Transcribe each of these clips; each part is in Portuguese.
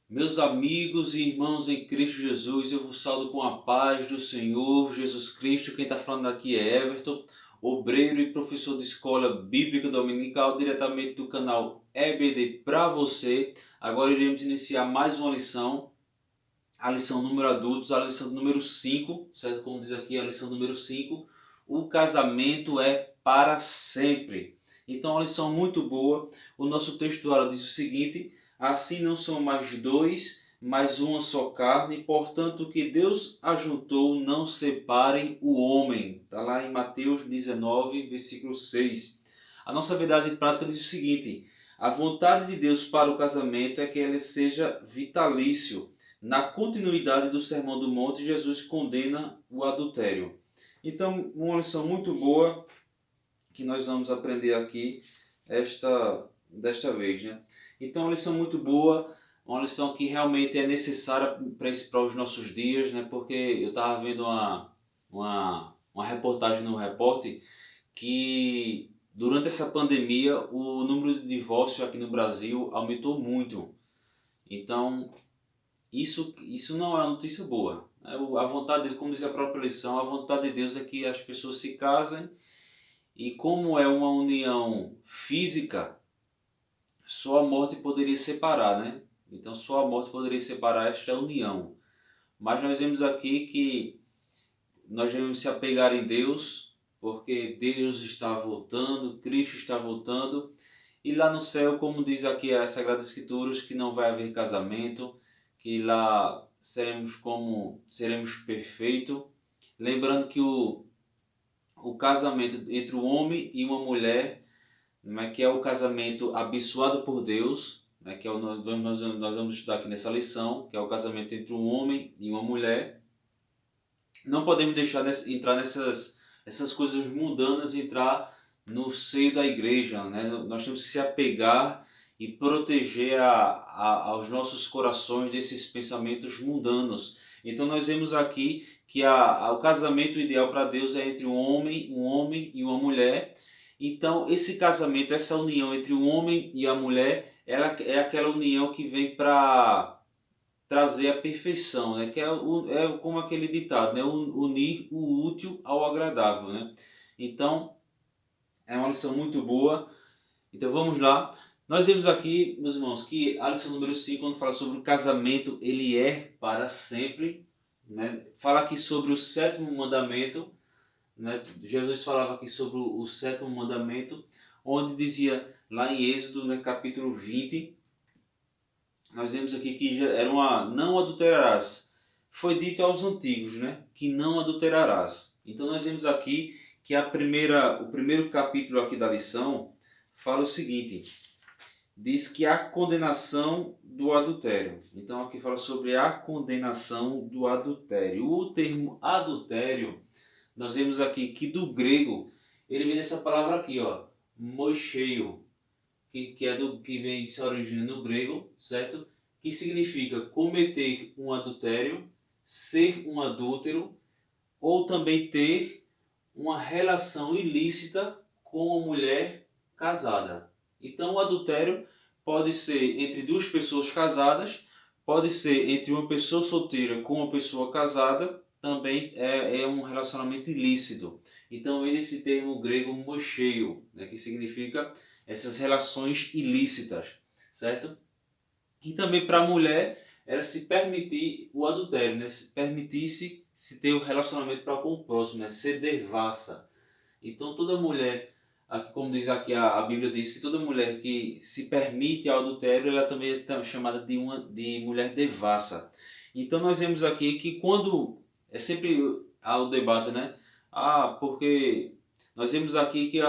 Meus amigos e irmãos em Cristo Jesus, eu vos saúdo com a paz do Senhor Jesus Cristo. Quem está falando aqui é Everton, obreiro e professor de escola bíblica dominical, diretamente do canal EBD para você. Agora iremos iniciar mais uma lição, a lição número adultos, a lição número 5, certo? Como diz aqui, a lição número 5, o casamento é para sempre. Então, uma lição muito boa. O nosso texto diz o seguinte: assim não são mais dois, mas uma só carne, portanto o que Deus ajuntou não separe o homem. Está lá em Mateus 19, versículo 6. A nossa verdade prática diz o seguinte: a vontade de Deus para o casamento é que ele seja vitalício. Na continuidade do Sermão do Monte, Jesus condena o adultério. Então, uma lição muito boa que nós vamos aprender aqui desta vez, né? Então, uma lição muito boa, uma lição que realmente é necessária para os nossos dias, né? Porque eu estava vendo uma reportagem no Repórter que durante essa pandemia o número de divórcios aqui no Brasil aumentou muito. Então, isso não é uma notícia boa. A vontade de Deus, como diz a própria lição, a vontade de Deus é que as pessoas se casem e como é uma união física, só a morte poderia separar, né? Então só a morte poderia separar esta união. Mas nós vemos aqui que nós devemos se apegar em Deus, porque Deus está voltando, Cristo está voltando. E lá no céu, como diz aqui as Sagradas Escrituras, que não vai haver casamento, que lá seremos perfeitos. Lembrando que o casamento entre um homem e uma mulher, né, que é o casamento abençoado por Deus, né, que é nós vamos estudar aqui nessa lição, que é o casamento entre um homem e uma mulher. Não podemos deixar entrar essas coisas mundanas, entrar no seio da igreja, né? Nós temos que se apegar e proteger aos nossos corações desses pensamentos mundanos. Então nós vemos aqui que o casamento ideal para Deus é entre um homem e uma mulher. Então esse casamento, essa união entre o homem e a mulher, ela é aquela união que vem para trazer a perfeição, né? Que é como aquele ditado, né? Unir o útil ao agradável, né? Então, é uma lição muito boa. Então, vamos lá. Nós vemos aqui, meus irmãos, que a lição número 5, quando fala sobre o casamento, ele é para sempre, né? Fala aqui sobre o sétimo mandamento, né? Jesus falava aqui sobre o sétimo mandamento, onde dizia lá em Êxodo, né, capítulo 20, nós vemos aqui que já era uma não adulterarás. Foi dito aos antigos, né, que não adulterarás. Então nós vemos aqui que o primeiro capítulo aqui da lição fala o seguinte: diz que há condenação do adultério. Então aqui fala sobre a condenação do adultério. O termo adultério, nós vemos aqui que do grego, ele vem dessa palavra aqui, ó, moicheio, que vem se origina no grego, certo? Que significa cometer um adultério, ser um adúltero ou também ter uma relação ilícita com uma mulher casada. Então, o adultério pode ser entre duas pessoas casadas, pode ser entre uma pessoa solteira com uma pessoa casada, também é um relacionamento ilícito. Então, esse termo grego mocheio, né, que significa essas relações ilícitas, certo? E também para a mulher, ela se permitir o adultério, né? Se permitisse se ter o relacionamento para com o próximo, né? Ser devassa. Então toda mulher, aqui, como diz aqui a Bíblia diz que toda mulher que se permite ao adultério, ela também é chamada de mulher devassa. Então nós vemos aqui que quando é sempre há o debate, né? Porque nós vemos aqui que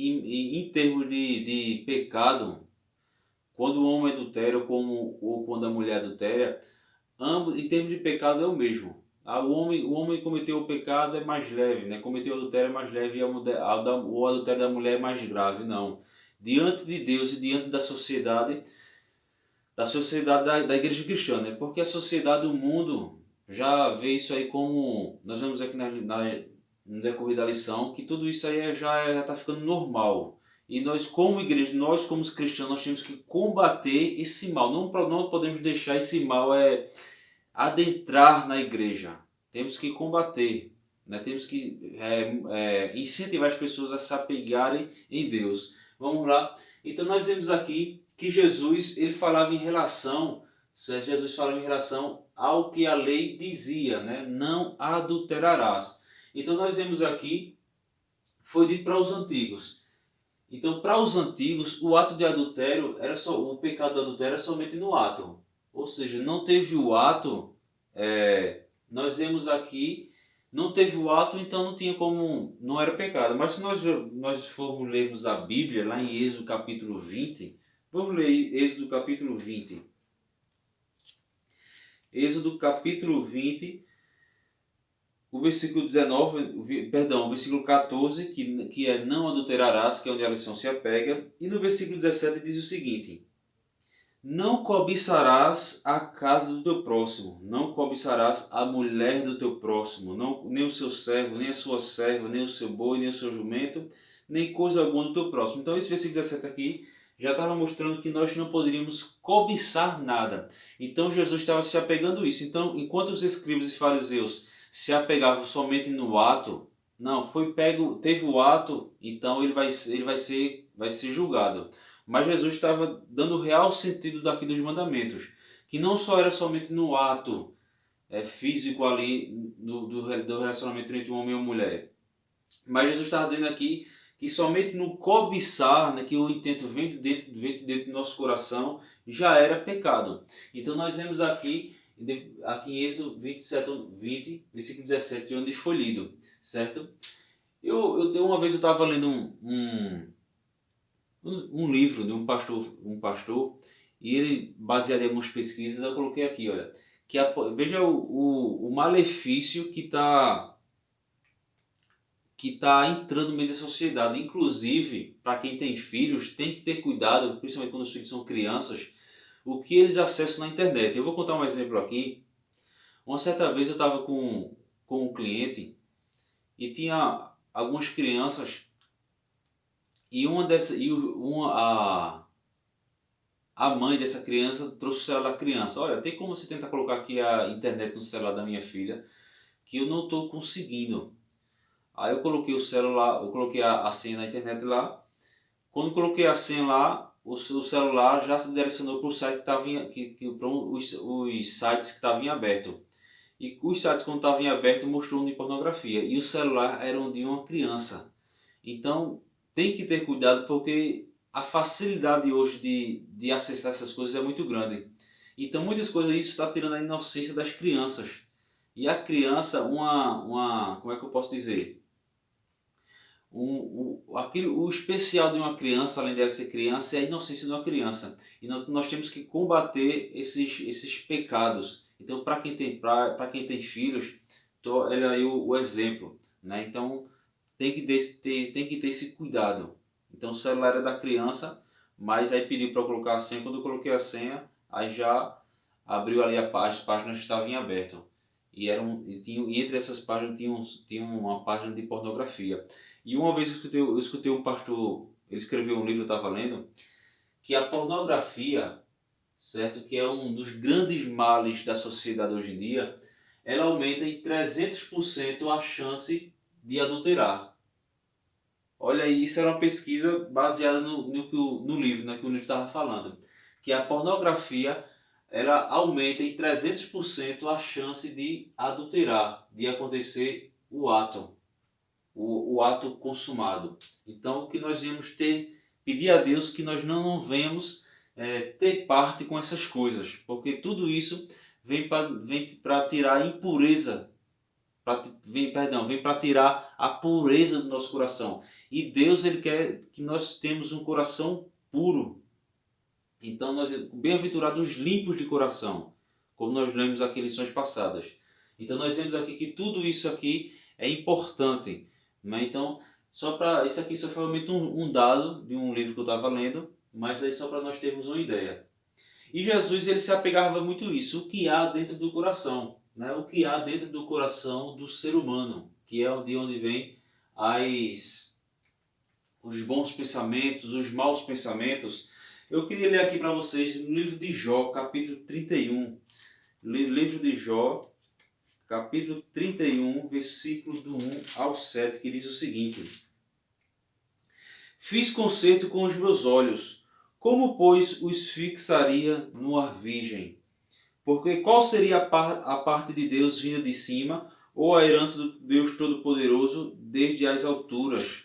em termos de pecado, quando o homem adultera ou quando a mulher adultera, ambos, em termos de pecado, é o mesmo. O homem cometeu o pecado é mais leve, né? Cometeu o adultério é mais leve e o adultério da mulher é mais grave. Não. Diante de Deus e diante da sociedade da igreja cristã, né? Porque a sociedade do mundo já vê isso aí como, nós vemos aqui no decorrer da lição, que tudo isso aí já está ficando normal. E nós como igreja, nós como os cristãos, nós temos que combater esse mal. Não podemos deixar esse mal adentrar na igreja. Temos que combater. Né? Temos que incentivar as pessoas a se apegarem em Deus. Vamos lá. Então nós vemos aqui que Jesus falava em relação ao que a lei dizia, né? Não adulterarás. Então nós vemos aqui, foi dito para os antigos. Então para os antigos o ato de adultério o pecado do adultério era somente no ato. Ou seja, não teve o ato, nós vemos aqui, não teve o ato, então não tinha como, não era pecado. Mas se nós formos lermos a Bíblia, lá em Êxodo capítulo 20, vamos ler Êxodo capítulo 20. Êxodo capítulo 20, o versículo o versículo 14, que é não adulterarás, que é onde a lição se apega. E no versículo 17 diz o seguinte: não cobiçarás a casa do teu próximo, não cobiçarás a mulher do teu próximo, nem o seu servo, nem a sua serva, nem o seu boi, nem o seu jumento, nem coisa alguma do teu próximo. Então esse versículo 17 aqui já estava mostrando que nós não poderíamos cobiçar nada. Então Jesus estava se apegando a isso. Então, enquanto os escribas e fariseus se apegavam somente no ato, não, teve o ato, então ele vai ser julgado. Mas Jesus estava dando o real sentido daqui dos mandamentos, que não só era somente no ato físico ali do relacionamento entre um homem e uma mulher. Mas Jesus estava dizendo aqui que somente no cobiçar, né, que o intento vem de dentro do nosso coração, já era pecado. Então nós vemos aqui em Êxodo 20, versículo 17, onde foi lido, certo? Uma vez eu estava lendo um livro de um pastor, e ele, baseado em algumas pesquisas, eu coloquei aqui, olha, veja o malefício que está entrando no meio da sociedade. Inclusive, para quem tem filhos, tem que ter cuidado, principalmente quando os filhos são crianças, o que eles acessam na internet. Eu vou contar um exemplo aqui. Uma certa vez eu estava com um cliente e tinha algumas crianças, e a mãe dessa criança trouxe o celular da criança. Olha, tem como você tentar colocar aqui a internet no celular da minha filha, que eu não estou conseguindo. Aí eu coloquei o celular, eu coloquei a senha na internet lá. Quando coloquei a senha lá, o celular já se direcionou para o site os sites que estavam em aberto. E os sites, quando estavam em aberto, mostrou de pornografia. E o celular era de uma criança. Então tem que ter cuidado, porque a facilidade hoje de acessar essas coisas é muito grande. Então muitas coisas, isso está tirando a inocência das crianças. E a criança, como é que eu posso dizer? O especial de uma criança, além dela ser criança, é a inocência de uma criança. E nós temos que combater esses pecados. Então, para quem tem filhos, olha aí o exemplo, né? Então, tem que ter esse cuidado. Então, o celular era da criança, mas aí pediu para eu colocar a senha. Quando eu coloquei a senha, aí já abriu ali as páginas que estavam em aberto. E entre essas páginas tinha uma página de pornografia. E uma vez eu escutei um pastor, ele escreveu um livro, eu estava lendo, que a pornografia, certo, que é um dos grandes males da sociedade hoje em dia, ela aumenta em 300% a chance de adulterar. Olha aí, isso era uma pesquisa baseada no livro, né, que o livro estava falando. Que a pornografia, ela aumenta em 300% a chance de adulterar, de acontecer o ato consumado. Então, o que nós íamos pedir a Deus que nós não venhamos ter parte com essas coisas, porque tudo isso vem para tirar a impureza, vem para tirar a pureza do nosso coração. E Deus, ele quer que nós temos um coração puro. Então, bem-aventurados os limpos de coração, como nós lemos aqui em lições passadas. Então, nós vemos aqui que tudo isso aqui é importante. Né? Então, isso aqui só foi realmente um dado de um livro que eu estava lendo, mas aí só para nós termos uma ideia. E Jesus, ele se apegava muito a isso, o que há dentro do coração, né? O que há dentro do coração do ser humano, que é de onde vem os bons pensamentos, os maus pensamentos. Eu queria ler aqui para vocês no livro de Jó, capítulo 31. Livro de Jó, capítulo 31, versículo do 1 ao 7, que diz o seguinte: Fiz concerto com os meus olhos, como, pois, os fixaria numa virgem? Porque qual seria a parte de Deus vinda de cima, ou a herança do Deus Todo-Poderoso desde as alturas?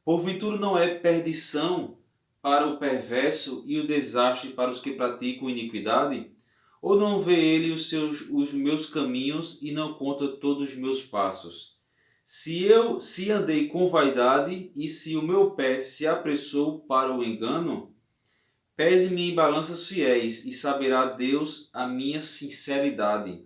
Porventura não é perdição para o perverso e o desastre para os que praticam iniquidade? Ou não vê ele os meus caminhos e não conta todos os meus passos? Se andei com vaidade e se o meu pé se apressou para o engano, pese-me em balanças fiéis e saberá Deus a minha sinceridade.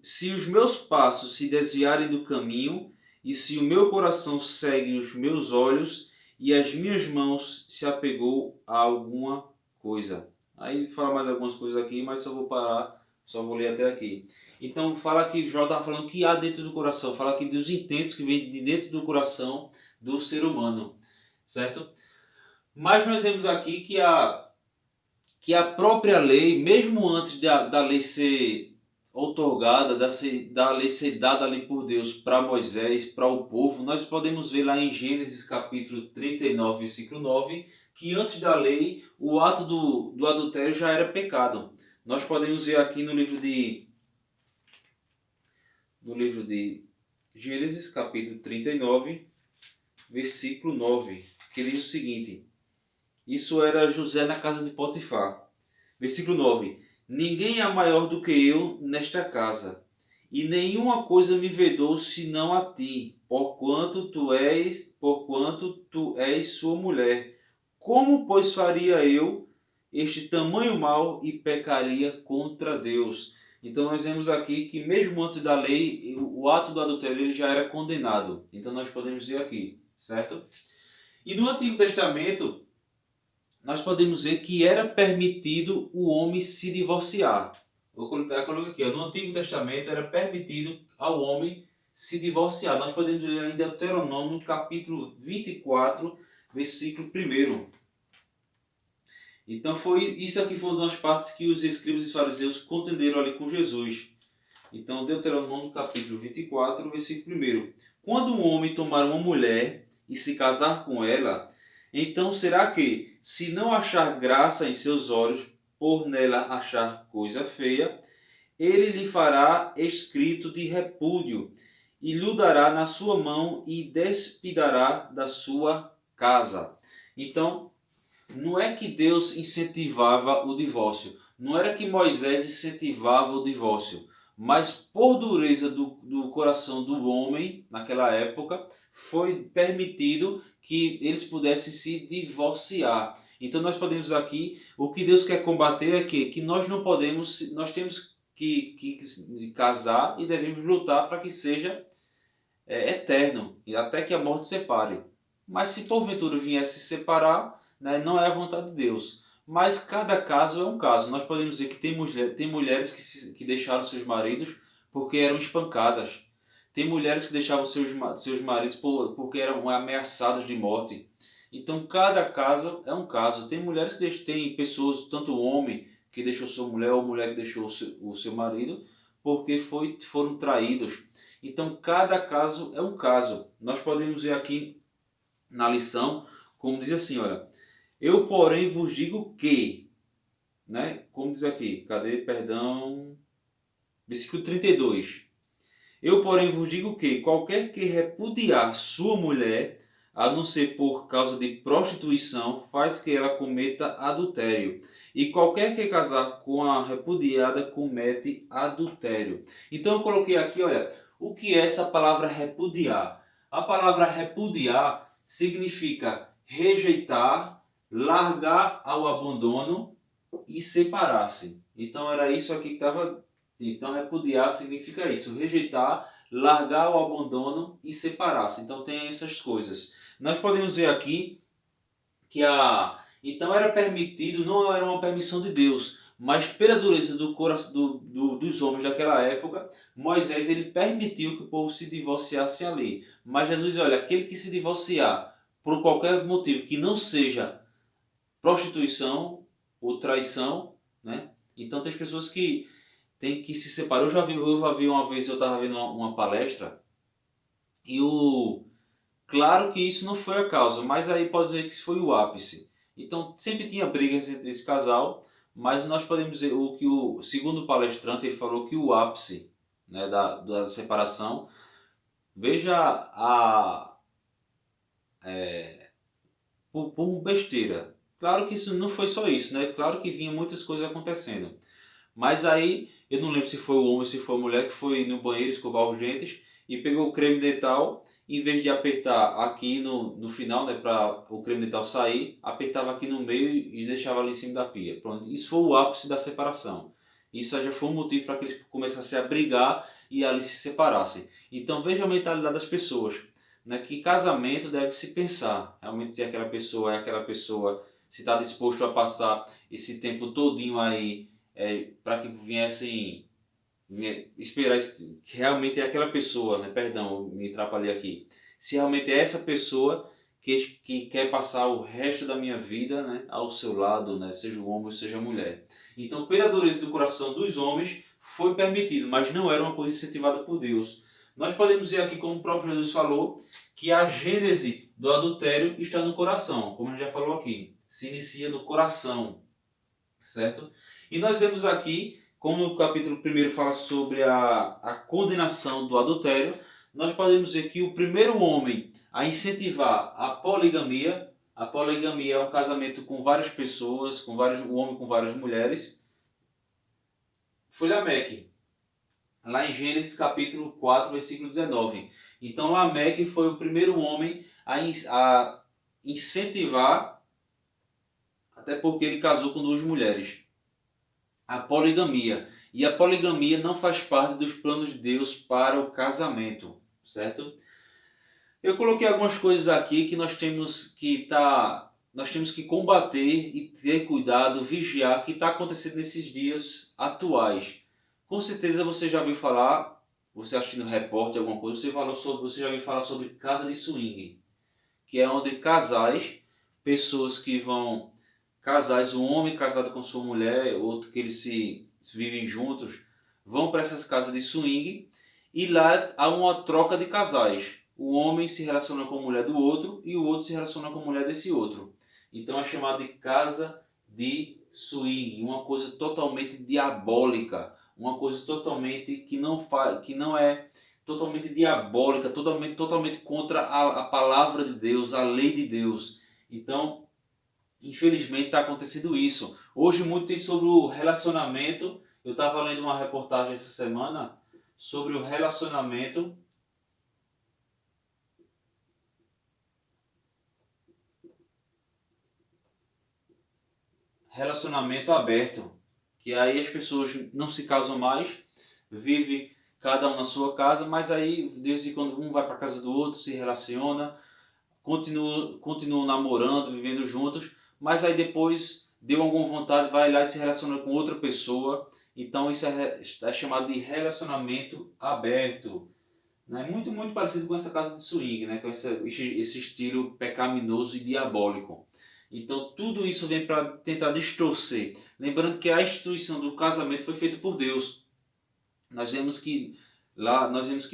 Se os meus passos se desviarem do caminho, e se o meu coração segue os meus olhos, e as minhas mãos se apegou a alguma coisa. Aí fala mais algumas coisas aqui, mas só vou parar, só vou ler até aqui. Então fala que Jó está falando que há dentro do coração, fala aqui dos intentos que vem de dentro do coração do ser humano, certo? Mas nós vemos aqui que a própria lei, mesmo antes da lei ser outorgada, da lei ser dada ali por Deus para Moisés, para o povo, nós podemos ver lá em Gênesis capítulo 39, versículo 9, que antes da lei o ato do adultério já era pecado. Nós podemos ver aqui no livro de Gênesis capítulo 39, versículo 9, que diz o seguinte: isso era José na casa de Potifar. Versículo 9. Ninguém é maior do que eu nesta casa, e nenhuma coisa me vedou senão a ti, porquanto tu és sua mulher. Como, pois, faria eu este tamanho mal e pecaria contra Deus? Então nós vemos aqui que mesmo antes da lei, o ato do adultério ele já era condenado. Então nós podemos dizer aqui, certo? E no Antigo Testamento, nós podemos ver que era permitido o homem se divorciar. Vou colocar aqui, no Antigo Testamento era permitido ao homem se divorciar. Nós podemos ler em Deuteronômio, capítulo 24, versículo 1. Então isso aqui foi uma das partes que os escribas e fariseus contenderam ali com Jesus. Então Deuteronômio, capítulo 24, versículo 1. Quando um homem tomar uma mulher e se casar com ela, então será que, se não achar graça em seus olhos, por nela achar coisa feia, ele lhe fará escrito de repúdio, e lhe dará na sua mão e despidará da sua casa. Então, não é que Deus incentivava o divórcio, não era que Moisés incentivava o divórcio, mas por dureza do coração do homem, naquela época, foi permitido que eles pudessem se divorciar. Então nós podemos aqui, o que Deus quer combater é que nós não podemos, nós temos que casar e devemos lutar para que seja eterno, e até que a morte separe. Mas se porventura viesse se separar, né, não é a vontade de Deus. Mas cada caso é um caso. Nós podemos dizer que tem mulheres que deixaram seus maridos porque eram espancadas. Tem mulheres que deixavam seus maridos porque eram ameaçadas de morte. Então cada caso é um caso. Tem mulheres tem pessoas, tanto homem que deixou sua mulher ou mulher que deixou o seu marido porque foram traídos. Então cada caso é um caso. Nós podemos ver aqui na lição, como diz assim, olha: eu, porém, vos digo que, né? Como diz aqui, cadê? Perdão. Versículo 32. Eu, porém, vos digo que qualquer que repudiar sua mulher, a não ser por causa de prostituição, faz que ela cometa adultério. E qualquer que casar com a repudiada comete adultério. Então eu coloquei aqui, olha, o que é essa palavra repudiar? A palavra repudiar significa rejeitar, largar ao abandono e separar-se. Então era isso aqui que estava. Então repudiar significa isso, rejeitar, largar ao abandono e separar-se. Então tem essas coisas. Nós podemos ver aqui que então era permitido, não era uma permissão de Deus, mas pela dureza do coração dos homens daquela época, Moisés ele permitiu que o povo se divorciasse ali. Mas Jesus, olha, aquele que se divorciar por qualquer motivo que não seja prostituição ou traição, né? Então tem pessoas que têm que se separar. Eu já vi uma vez, eu estava vendo uma palestra e claro que isso não foi a causa, mas aí pode dizer que isso foi o ápice. Então sempre tinha brigas entre esse casal, mas nós podemos dizer segundo o palestrante, ele falou que o ápice, né, da separação, veja por besteira. Claro que isso não foi só isso, né? Claro que vinha muitas coisas acontecendo. Mas aí, eu não lembro se foi o homem ou se foi a mulher que foi no banheiro escovar os dentes e pegou o creme dental, em vez de apertar aqui no final, né, para o creme dental sair, apertava aqui no meio e deixava ali em cima da pia. Pronto, isso foi o ápice da separação. Isso já foi um motivo para que eles começassem a brigar e ali se separassem. Então veja a mentalidade das pessoas, né, que casamento deve se pensar realmente se aquela pessoa é aquela pessoa, se está disposto a passar esse tempo todinho aí para que viessem esperar que realmente é aquela pessoa, né? Perdão, me atrapalhei aqui. Se realmente é essa pessoa que quer passar o resto da minha vida, né, ao seu lado, né, seja o homem ou seja a mulher. Então, pela dureza do coração dos homens, foi permitido, mas não era uma coisa incentivada por Deus. Nós podemos ver aqui, como o próprio Jesus falou, que a gênese do adultério está no coração, como a gente já falou aqui. Se inicia no coração, certo? E nós vemos aqui, como o capítulo 1 fala sobre a condenação do adultério, nós podemos ver que o primeiro homem a incentivar a poligamia é um casamento com várias pessoas, um homem com várias mulheres, foi Lameque, lá em Gênesis capítulo 4, versículo 19. Então Lameque foi o primeiro homem a incentivar, até porque ele casou com duas mulheres, a poligamia. E a poligamia não faz parte dos planos de Deus para o casamento, certo? Eu coloquei algumas coisas aqui que nós temos que combater e ter cuidado, vigiar, que está acontecendo nesses dias atuais. Com certeza você já ouviu falar, você assistindo repórter alguma coisa, você já ouviu falar sobre casa de swing, que é onde pessoas que vão casais, um homem casado com sua mulher, outro que eles se vivem juntos, vão para essas casas de swing e lá há uma troca de casais. O homem se relaciona com a mulher do outro e o outro se relaciona com a mulher desse outro. Então é chamado de casa de swing, uma coisa totalmente diabólica, uma coisa totalmente que não é totalmente diabólica, totalmente contra a palavra de Deus, a lei de Deus. Então, infelizmente está acontecendo isso. Hoje muito tem sobre o relacionamento. Eu estava lendo uma reportagem essa semana sobre o relacionamento aberto, que aí as pessoas não se casam mais, vivem cada um na sua casa, mas aí de vez em quando um vai para a casa do outro, se relaciona, continuam namorando, vivendo juntos, mas aí depois deu alguma vontade, vai lá e se relaciona com outra pessoa. Então isso é chamado de relacionamento aberto, né? Muito parecido com essa casa de swing, né? Com esse estilo pecaminoso e diabólico. Então tudo isso vem para tentar distorcer. Lembrando que a instituição do casamento foi feita por Deus. Nós vemos que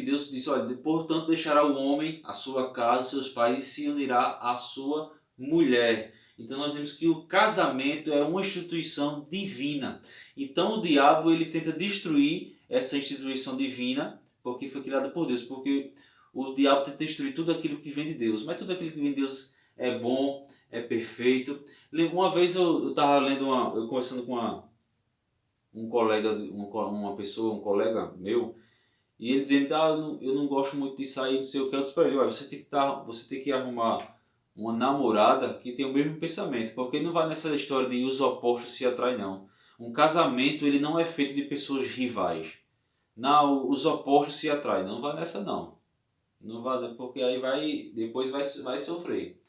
Deus disse, olha, portanto deixará o homem a sua casa, seus pais, e se unirá à sua mulher. Então nós vemos que o casamento é uma instituição divina. Então o diabo ele tenta destruir essa instituição divina, porque foi criada por Deus, porque o diabo tenta destruir tudo aquilo que vem de Deus, mas tudo aquilo que vem de Deus é bom, é perfeito. Uma vez eu estava eu conversando com um colega, uma pessoa, um colega meu, e ele dizendo, eu não gosto muito de sair, não sei o que. Eu disse para ele, olha, você tem que arrumar uma namorada que tem o mesmo pensamento, porque não vai nessa história de os opostos se atraem, não. Um casamento ele não é feito de pessoas rivais. Não, os opostos se atraem, não vai nessa não. Não vai, porque aí depois vai sofrer.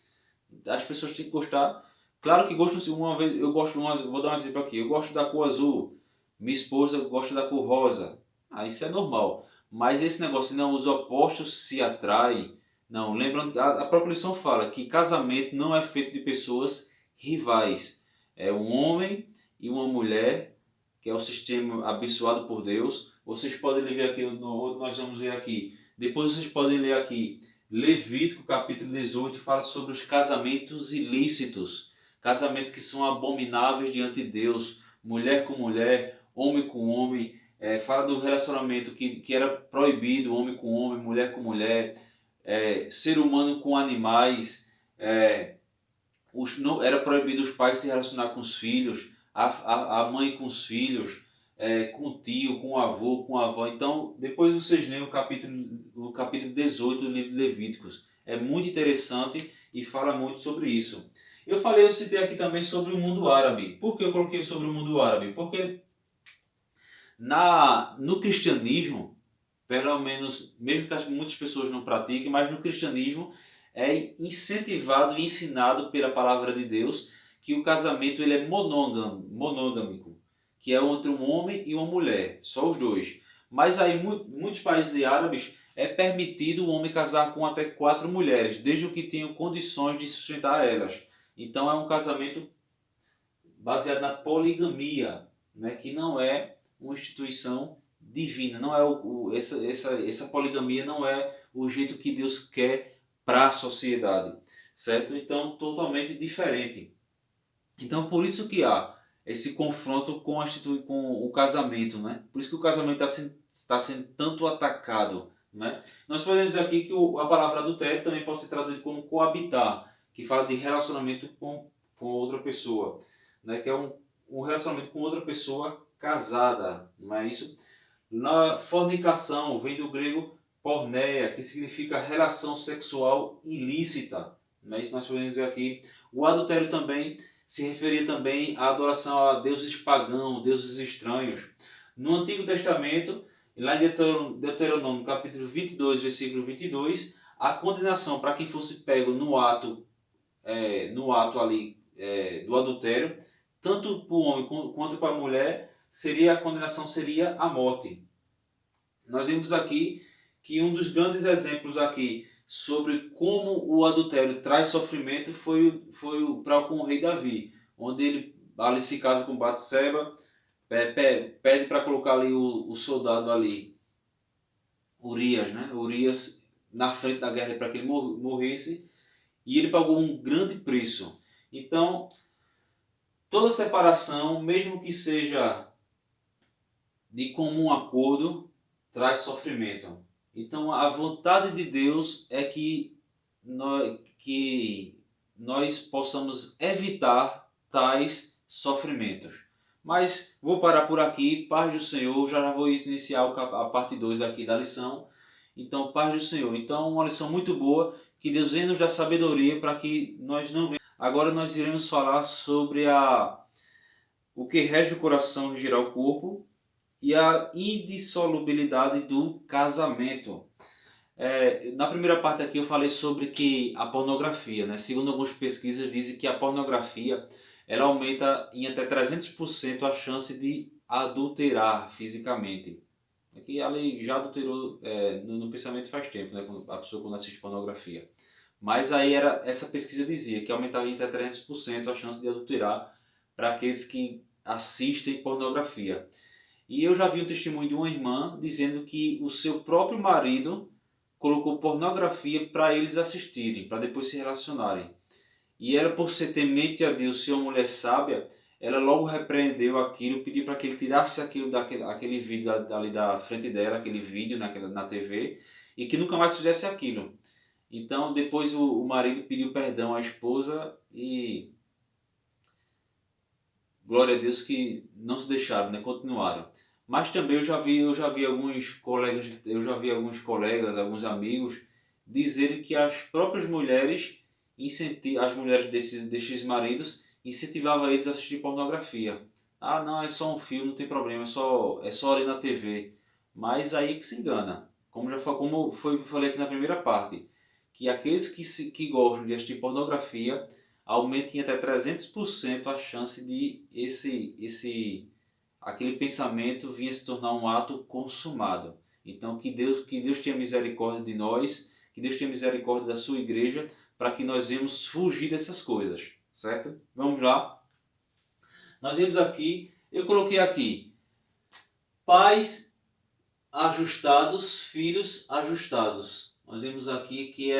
As pessoas têm que gostar Claro que gosto, uma vez, eu gosto, vou dar um exemplo aqui, eu gosto da cor azul, minha esposa gosta da cor rosa, isso é normal. Mas esse negócio, não, os opostos se atraem, não, lembrando que a própria lição fala que casamento não é feito de pessoas rivais, é um homem e uma mulher, que é o sistema abençoado por Deus. Vocês podem ler aqui, nós vamos ler aqui, depois vocês podem ler aqui, Levítico capítulo 18 fala sobre os casamentos ilícitos, casamentos que são abomináveis diante de Deus, mulher com mulher, homem com homem, fala do relacionamento que era proibido, homem com homem, mulher com mulher, ser humano com animais, não, era proibido os pais se relacionar com os filhos, a mãe com os filhos, com o tio, com o avô, com a avó. Então, depois vocês leem o capítulo 18 do livro de Levíticos. É muito interessante e fala muito sobre isso. Eu citei aqui também sobre o mundo árabe. Por que eu coloquei sobre o mundo árabe? Porque no cristianismo, pelo menos, mesmo que muitas pessoas não pratiquem, mas no cristianismo é incentivado e ensinado pela palavra de Deus que o casamento ele é monogâmico, que é entre um homem e uma mulher, só os dois. Mas aí muitos países árabes é permitido o homem casar com até 4 mulheres, desde que tenham condições de sustentar elas. Então é um casamento baseado na poligamia, né, que não é uma instituição divina, não é essa poligamia não é o jeito que Deus quer para a sociedade, certo? Então totalmente diferente. Então por isso que há esse confronto com o casamento, né? Por isso que o casamento está sendo tanto atacado, né? Nós podemos dizer aqui que a palavra adultério também pode ser traduzida como coabitar, que fala de relacionamento com outra pessoa, né? Que é um relacionamento com outra pessoa casada, não é isso? Na fornicação vem do grego porneia, que significa relação sexual ilícita, não é isso? Nós podemos dizer aqui. O adultério também se referia também à adoração a deuses pagãos, deuses estranhos. No Antigo Testamento, lá em Deuteronômio capítulo 22, versículo 22, a condenação para quem fosse pego no ato ali do adultério, tanto para o homem quanto para a mulher, a condenação seria a morte. Nós vimos aqui que um dos grandes exemplos aqui sobre como o adultério traz sofrimento foi com o rei Davi, onde ele ali se casa com Batseba, pede para colocar ali o soldado ali, Urias, né? Urias na frente da guerra para que ele morresse, e ele pagou um grande preço. Então, toda separação, mesmo que seja de comum acordo, traz sofrimento. Então, a vontade de Deus é que nós possamos evitar tais sofrimentos. Mas vou parar por aqui. Paz do Senhor. Já vou iniciar a parte 2 aqui da lição. Então, paz do Senhor. Então, uma lição muito boa. Que Deus venha nos dar sabedoria para que nós não venhamos. Agora nós iremos falar sobre o que rege o coração regirá o corpo e a indissolubilidade do casamento. Na primeira parte aqui eu falei sobre que a pornografia, né? Segundo algumas pesquisas, dizem que a pornografia ela aumenta em até 300% a chance de adulterar fisicamente. É que ela já adulterou no pensamento faz tempo, né? A pessoa quando assiste pornografia. Mas aí essa pesquisa dizia que aumentava em até 300% a chance de adulterar para aqueles que assistem pornografia. E eu já vi um testemunho de uma irmã dizendo que o seu próprio marido colocou pornografia para eles assistirem, para depois se relacionarem. E ela, por ser temente a Deus, ser uma mulher sábia, ela logo repreendeu aquilo, pediu para que ele tirasse aquele vídeo ali da frente dela, aquele vídeo na TV, e que nunca mais fizesse aquilo. Então depois o marido pediu perdão à esposa e glória a Deus que não se deixaram, né? Continuaram. Mas também eu já vi alguns colegas, alguns amigos dizerem que as próprias mulheres as mulheres desses maridos incentivavam eles a assistir pornografia. Ah, não, é só um filme, não tem problema, é só ali na TV. Mas aí que se engana. Falei aqui na primeira parte, que aqueles que gostam de assistir pornografia, aumenta em até 300% a chance de aquele pensamento vinha se tornar um ato consumado. Então que Deus tenha misericórdia de nós, que Deus tenha misericórdia da sua igreja, para que nós venhamos fugir dessas coisas, certo? Vamos lá. Nós vemos aqui, eu coloquei aqui, pais ajustados, filhos ajustados. Nós vemos aqui que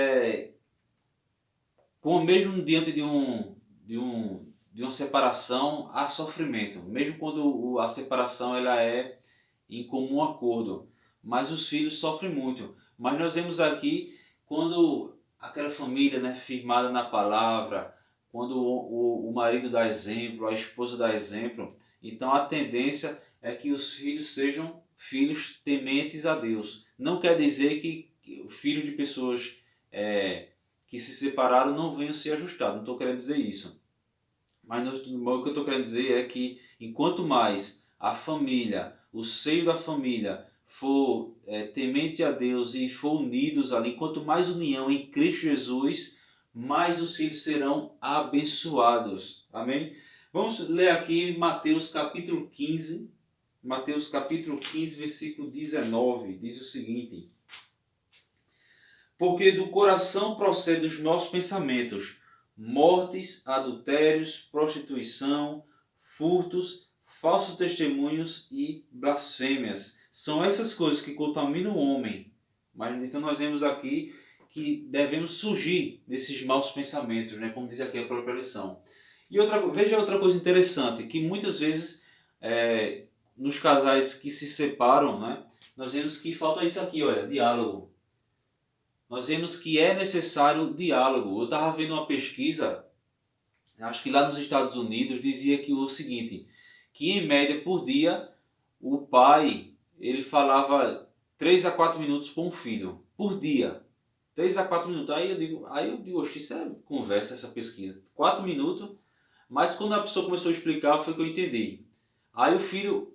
como mesmo diante de uma separação, há sofrimento, mesmo quando a separação ela é em comum acordo, mas os filhos sofrem muito. Mas nós vemos aqui quando aquela família, né, firmada na palavra, quando o marido dá exemplo, a esposa dá exemplo, então a tendência é que os filhos sejam filhos tementes a Deus. Não quer dizer que o filho de pessoas que se separaram não venham ser ajustados, não estou querendo dizer isso. Mas o que eu estou querendo dizer é que enquanto mais a família, o seio da família for temente a Deus e for unidos ali, quanto mais união em Cristo Jesus, mais os filhos serão abençoados. Amém? Vamos ler aqui Mateus capítulo 15. Mateus capítulo 15, versículo 19, diz o seguinte: porque do coração procedem os nossos pensamentos, mortes, adultérios, prostituição, furtos, falsos testemunhos e blasfêmias. São essas coisas que contaminam o homem. Mas então nós vemos aqui que devemos surgir desses maus pensamentos, né? Como diz aqui a própria lição. E veja outra coisa interessante, que muitas vezes nos casais que se separam, né, nós vemos que falta isso aqui, olha, diálogo. Nós vemos que é necessário diálogo. Eu estava vendo uma pesquisa, acho que lá nos Estados Unidos, dizia que o seguinte, que em média por dia o pai ele falava 3 a 4 minutos com o filho, por dia. 3 a 4 minutos. Aí eu digo, oxe, isso é conversa, essa pesquisa. 4 minutos, mas quando a pessoa começou a explicar foi que eu entendi. Aí o filho,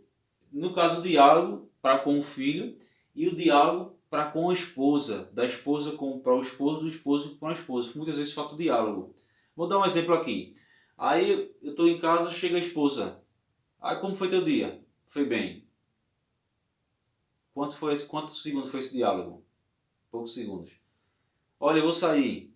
no caso o diálogo para com o filho e o diálogo para com a esposa, da esposa para o esposo, do esposo com a esposa. Muitas vezes falta diálogo. Vou dar um exemplo aqui. Aí eu estou em casa, chega a esposa. Aí como foi teu dia? Foi bem. Quantos segundos foi esse diálogo? Poucos segundos. Olha, eu vou sair.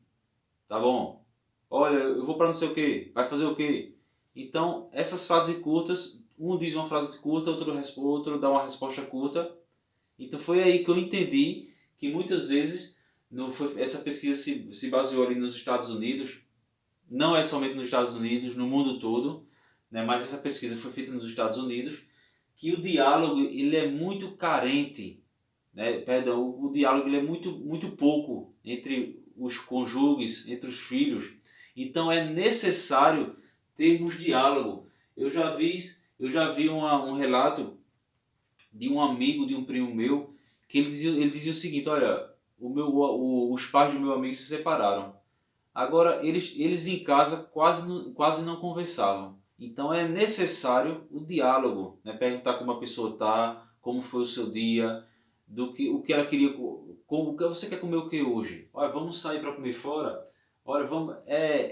Tá bom? Olha, eu vou para não sei o que. Vai fazer o que? Então, essas frases curtas, um diz uma frase curta, outro dá uma resposta curta. Então foi aí que eu entendi que muitas vezes essa pesquisa se baseou ali nos Estados Unidos. Não é somente nos Estados Unidos, no mundo todo, né? Mas essa pesquisa foi feita nos Estados Unidos, que o diálogo ele é muito carente, né? Perdão, o diálogo ele é muito pouco entre os cônjuges, entre os filhos. Então é necessário termos diálogo. Eu já vi um relato de um amigo, de um primo meu, que ele dizia o seguinte, olha, os pais do meu amigo se separaram. Agora, eles em casa quase não conversavam. Então é necessário o diálogo, né? Perguntar como a pessoa está, como foi o seu dia, o que ela queria, como você quer comer o que hoje? Olha, vamos sair para comer fora? Olha,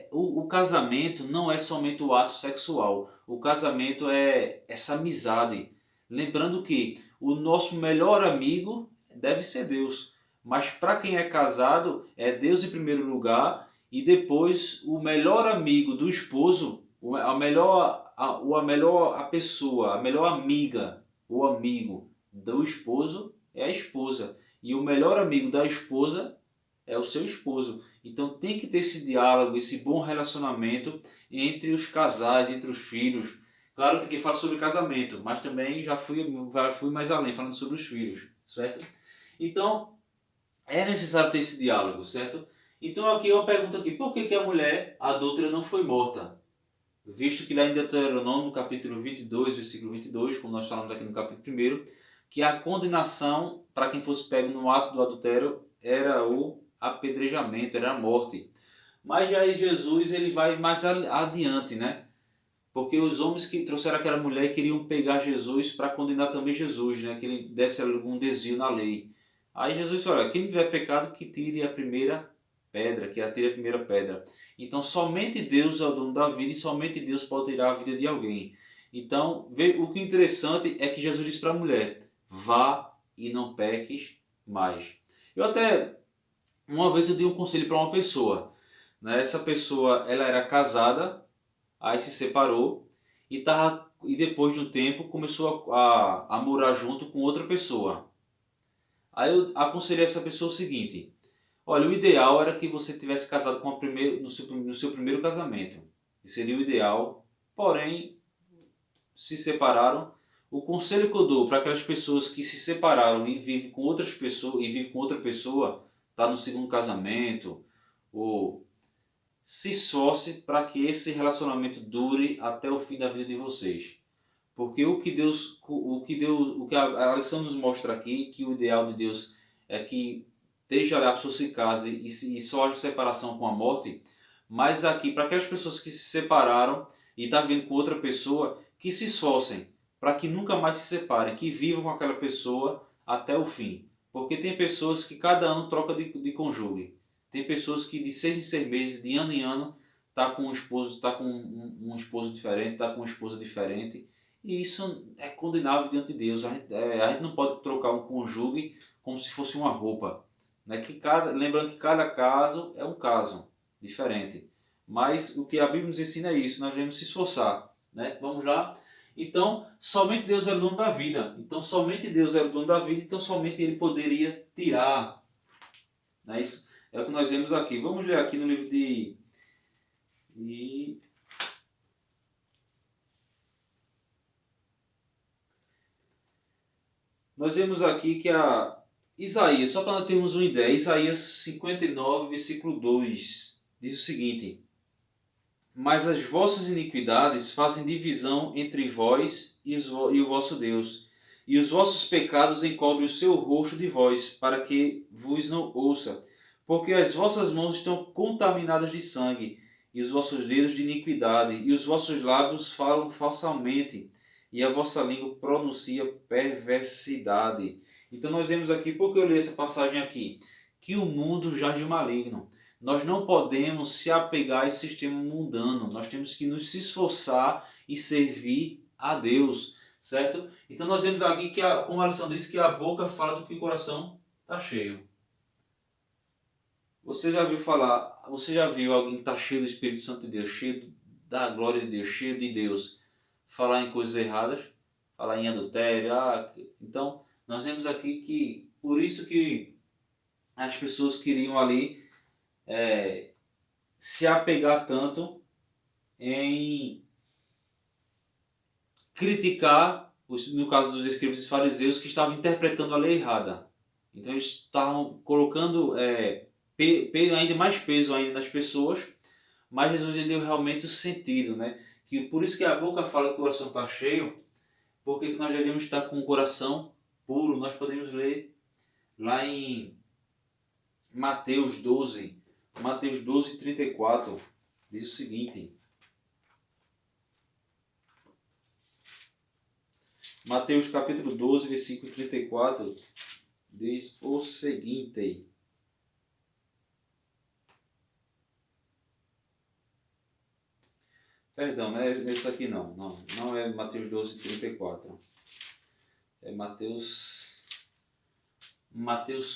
o casamento não é somente o ato sexual. O casamento é essa amizade. Lembrando que o nosso melhor amigo deve ser Deus. Mas para quem é casado, é Deus em primeiro lugar e depois o melhor amigo do esposo, a pessoa, a melhor amiga ou amigo do esposo é a esposa. E o melhor amigo da esposa é o seu esposo. Então tem que ter esse diálogo, esse bom relacionamento entre os casais, entre os filhos. Claro que aqui fala sobre casamento, mas também já fui mais além, falando sobre os filhos, certo? Então, é necessário ter esse diálogo, certo? Então aqui uma pergunta aqui, por que a mulher adúltera não foi morta? Visto que lá em Deuteronômio, no capítulo 22, versículo 22, como nós falamos aqui no capítulo 1, que a condenação para quem fosse pego no ato do adultério era o apedrejamento, era a morte. Mas já aí Jesus ele vai mais adiante, né? Porque os homens que trouxeram aquela mulher queriam pegar Jesus para condenar também Jesus, né? Que ele desse algum desvio na lei. Aí Jesus falou, olha, quem tiver pecado que tire a primeira pedra, que atire a primeira pedra. Então somente Deus é o dono da vida e somente Deus pode tirar a vida de alguém. Então, o que é interessante é que Jesus disse para a mulher: vá e não peques mais. Eu até, uma vez eu dei um conselho para uma pessoa, né? Essa pessoa, ela era casada, aí se separou e depois de um tempo começou a morar junto com outra pessoa. Aí eu aconselhei essa pessoa o seguinte: olha, o ideal era que você tivesse casado com a primeira, no seu primeiro casamento. Isso seria o ideal, porém se separaram. O conselho que eu dou para aquelas pessoas que se separaram e vivem com outras pessoas e vivem com outra pessoa, tá no segundo casamento, ou se esforce para que esse relacionamento dure até o fim da vida de vocês. Porque o que a lição nos mostra aqui, que o ideal de Deus é que desde lá a pessoa se case e só haja separação com a morte, mas aqui para aquelas pessoas que se separaram e estão vivendo com outra pessoa, que se esforcem para que nunca mais se separem, que vivam com aquela pessoa até o fim. Porque tem pessoas que cada ano troca de cônjuge. Tem pessoas que de 6 em 6 meses, de ano em ano, tá com um esposo, tá com um esposo diferente, tá com uma esposa diferente. E isso é condenável diante de Deus. A gente não pode trocar um cônjuge como se fosse uma roupa. Né? Lembrando que cada caso é um caso diferente. Mas o que a Bíblia nos ensina é isso, nós devemos se esforçar. Né? Vamos lá? Então, somente Deus era o dono da vida. Então, somente Deus era o dono da vida, então somente Ele poderia tirar. Não é isso? É o que nós vemos aqui. Vamos ler aqui no livro de nós vemos aqui que a Isaías, só para nós termos uma ideia, Isaías 59, versículo 2, diz o seguinte: mas as vossas iniquidades fazem divisão entre vós e o vosso Deus, e os vossos pecados encobrem o seu rosto de vós, para que vos não ouça, porque as vossas mãos estão contaminadas de sangue, e os vossos dedos de iniquidade, e os vossos lábios falam falsamente, e a vossa língua pronuncia perversidade. Então nós vemos aqui, por que eu li essa passagem aqui? Que o mundo jaz de maligno. Nós não podemos se apegar a esse sistema mundano. Nós temos que nos esforçar e servir a Deus, certo? Então nós vemos aqui que, como a lição diz, que a boca fala do que o coração está cheio. Você já viu alguém que está cheio do Espírito Santo de Deus, cheio da glória de Deus, cheio de Deus, falar em coisas erradas, falar em adultério? Então, nós vemos aqui que, por isso que as pessoas queriam ali se apegar tanto em criticar, no caso dos escribas e fariseus, que estavam interpretando a lei errada. Então eles estavam colocando ainda mais peso ainda nas pessoas, mas Jesus ele deu realmente o sentido, né? Que por isso que a boca fala que o coração está cheio, porque nós devemos estar com o coração puro. Nós podemos ler lá em Mateus 12, 34, diz o seguinte: Mateus capítulo 12, versículo 34, diz o seguinte: perdão, não é esse aqui não é Mateus 12, 34, é Mateus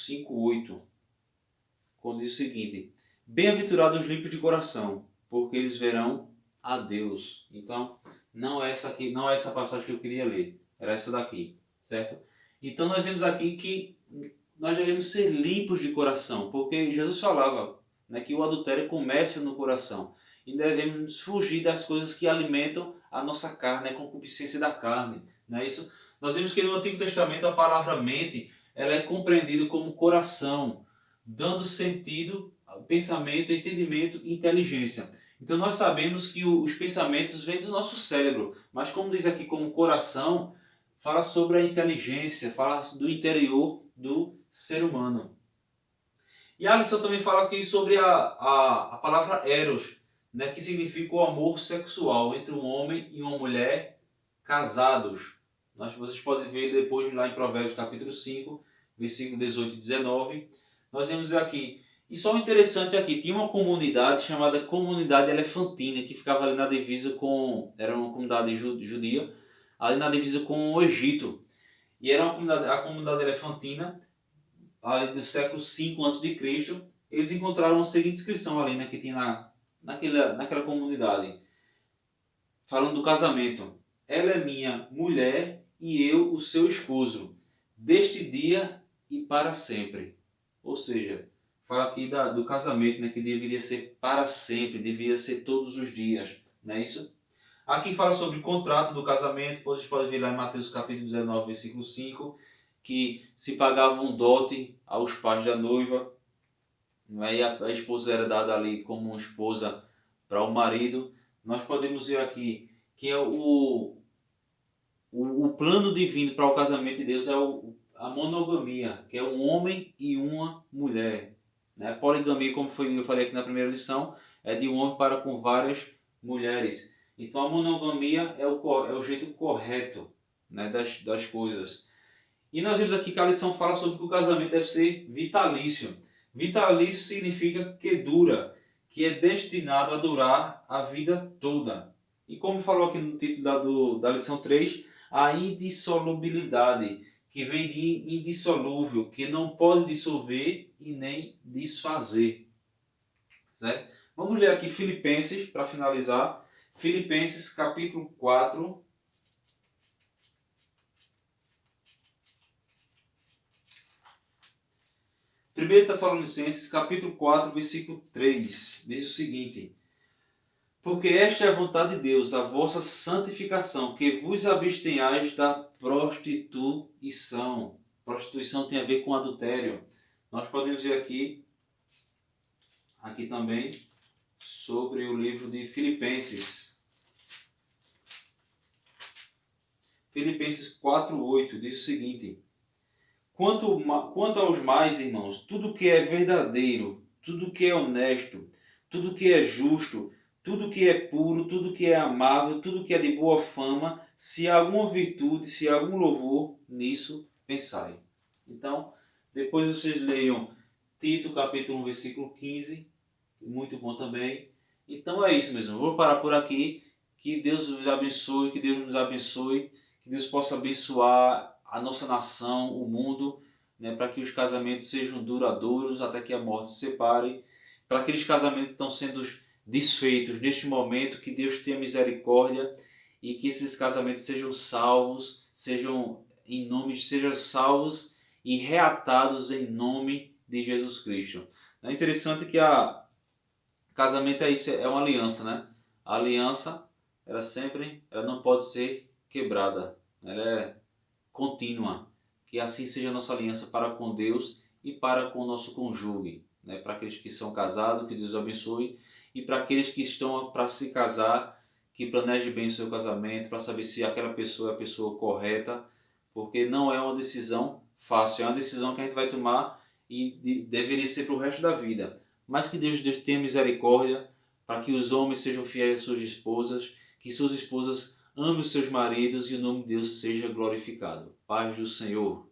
5, 8, quando diz o seguinte: bem-aventurados os limpos de coração, porque eles verão a Deus. Então, não é essa passagem que eu queria ler, era essa daqui, certo? Então nós vemos aqui que nós devemos ser limpos de coração, porque Jesus falava, né, que o adultério começa no coração. E devemos fugir das coisas que alimentam a nossa carne, a concupiscência da carne. Não é isso? Nós vemos que no Antigo Testamento a palavra mente ela é compreendida como coração, dando sentido, pensamento, entendimento e inteligência. Então nós sabemos que os pensamentos vêm do nosso cérebro, mas como diz aqui como coração, fala sobre a inteligência, fala do interior do ser humano. E a lição também fala aqui sobre a palavra eros, né, que significa o amor sexual entre um homem e uma mulher casados. Vocês podem ver depois lá em Provérbios capítulo 5, versículo 18 e 19. Nós vemos aqui, E só o interessante aqui, tinha uma comunidade chamada Comunidade Elefantina, que ficava ali na divisa com, era uma comunidade judia, ali na divisa com o Egito. E era uma comunidade, a comunidade elefantina, ali do século V a.C., eles encontraram a seguinte inscrição ali, né, que tinha naquela comunidade, falando do casamento. Ela é minha mulher e eu o seu esposo, deste dia e para sempre. Ou seja, fala aqui do casamento, né, que deveria ser para sempre, deveria ser todos os dias, não é isso? Aqui fala sobre o contrato do casamento, depois a gente pode ver lá em Mateus capítulo 19, versículo 5, que se pagava um dote aos pais da noiva, aí a esposa era dada ali como esposa para o marido. Nós podemos ver aqui que é o plano divino para o casamento de Deus é a monogamia, que é um homem e uma mulher. Né? Poligamia, como eu falei aqui na primeira lição, é de um homem para com várias mulheres. Então a monogamia é o jeito correto, né, das coisas. E nós vimos aqui que a lição fala sobre que o casamento deve ser vitalício. Vitalício significa que dura, que é destinado a durar a vida toda. E como falou aqui no título da lição 3, a indissolubilidade, que vem de indissolúvel, que não pode dissolver e nem desfazer. Certo? Vamos ler aqui Filipenses, para finalizar. Filipenses capítulo 4. Primeiro Tessalonicenses capítulo 4, versículo 3. Diz o seguinte: porque esta é a vontade de Deus, a vossa santificação, que vos abstenhais da prostituição. Prostituição tem a ver com adultério. Nós podemos ver aqui também, sobre o livro de Filipenses. Filipenses 4:8 diz o seguinte: quanto aos mais, irmãos, tudo que é verdadeiro, tudo que é honesto, tudo que é justo, tudo que é puro, tudo que é amável, tudo que é de boa fama, se há alguma virtude, se há algum louvor, nisso pensai. Então, depois vocês leiam Tito capítulo 1, versículo 15, muito bom também. Então é isso mesmo, vou parar por aqui. Que Deus vos abençoe, que Deus nos abençoe, que Deus possa abençoar a nossa nação, o mundo, né, para que os casamentos sejam duradouros até que a morte se separe. Para aqueles casamentos que estão sendo desfeitos neste momento, que Deus tenha misericórdia e que esses casamentos sejam salvos, sejam salvos e reatados em nome de Jesus Cristo. É interessante que casamento é isso, é uma aliança, né? A aliança, ela não pode ser quebrada, ela é contínua. Que assim seja a nossa aliança para com Deus e para com o nosso cônjuge, né? Para aqueles que são casados, que Deus abençoe, e para aqueles que estão para se casar, que planeje bem o seu casamento, para saber se aquela pessoa é a pessoa correta, porque não é uma decisão fácil, é uma decisão que a gente vai tomar e deveria ser para o resto da vida. Mas que Deus tenha misericórdia para que os homens sejam fiéis às suas esposas, que suas esposas amem os seus maridos e o nome de Deus seja glorificado. Paz do Senhor.